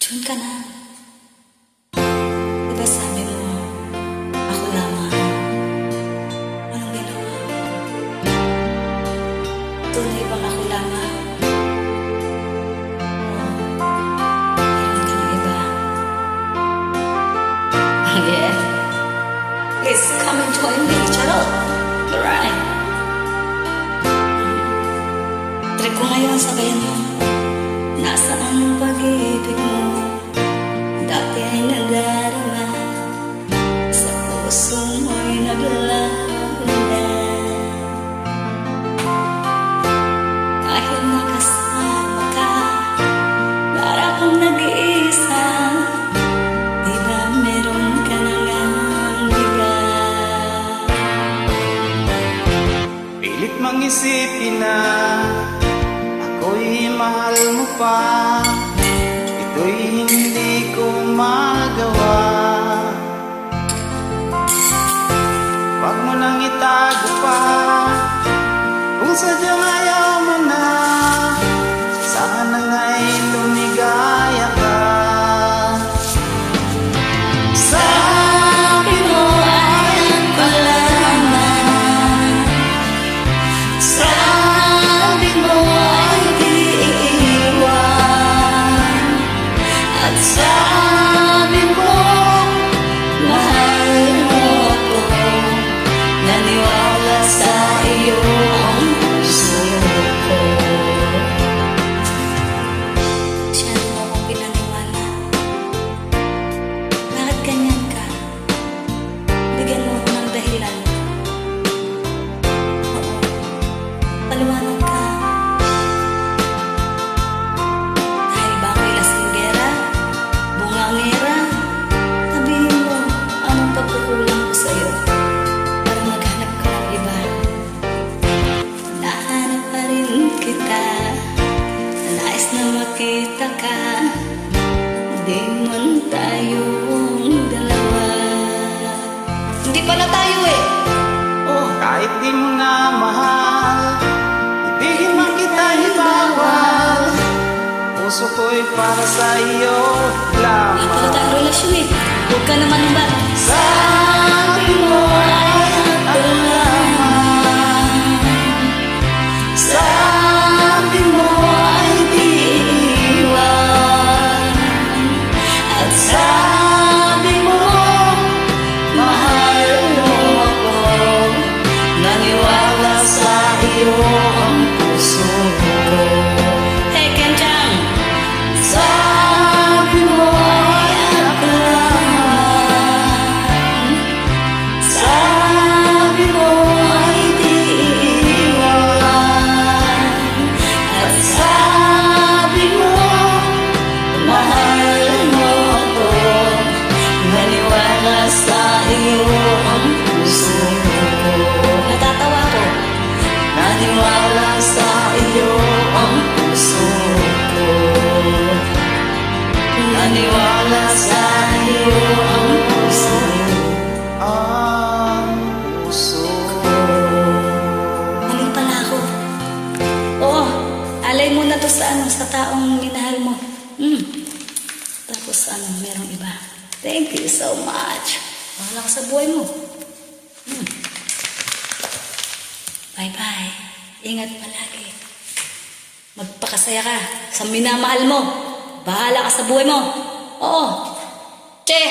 Tune ka na. Diba sabi mo, ako lamang. Anong ginawa? Tunay bang ako lamang? Meron ka ng iba. Yeah. Please come and join me. Charot. Alright. Trip ko ngayon sabayan mo. Nasaan ang pag-ibig mo? Dati ay nadarama, sa puso mo'y naglaho na. Kahit nakasama ka, para kang nag-iisa. Di ba meron ka na ngang iba? Pilit mang isipin na ako'y mahal mo pa. Ito'y hindi ko magawa. Huwag mo nang itago pa. Kung sadyang ayaw mo na, sana nga'y lumigaya ka. Sabi mo ay ako lamang. Sabi mo ay di iiwan. At sabi mo, mahal mo ako. Naniwala sa iyo ang puso ko. Siya mo akong pinaniwala. Bakit ganyan ka? Bigyan mo ako ng dahilan. Oo, paliwanag ka. Dahil ba ako'y lasinggera? Bungangera? Sabihin mo, anong pagkukulang ko sa'yo? Para maghanap ka ng iba. Nahanap pa rin kita. Nais na makita ka. Di man tayong dalawa. Hindi pala tayo eh. Oh, Kahit di mo na mahal, ibigin man kita ibawal. Puso ko'y para sa iyo hindi lamang. pala tayong relasyon eh. Huwag ka naman ba? Sabi mo ay ako lamang. Sabi mo ay di iwan. At sabi mo, mahal mo ako. Naniwala sa iyo ang puso ko. Hey, Kenchang! Sabi mo ay ako lamang. Sabi mo ay di iwan. At sabi mo, mahal mo ako. Naniwala sa iyo ang puso ko. Natatawa ko. Naniwala sa iyo ang puso ko. Naniwala sa iyo ang puso Ang puso ko. Mali pala ako. Oo, alay mo na to sa sa taong minahal mo. Tapos merong iba. Thank you so much. Bahala ka sa buhay mo. Bye-bye. Ingat palagi. Magpakasaya ka sa minamahal mo. Bahala ka sa buhay mo. Oo. Che!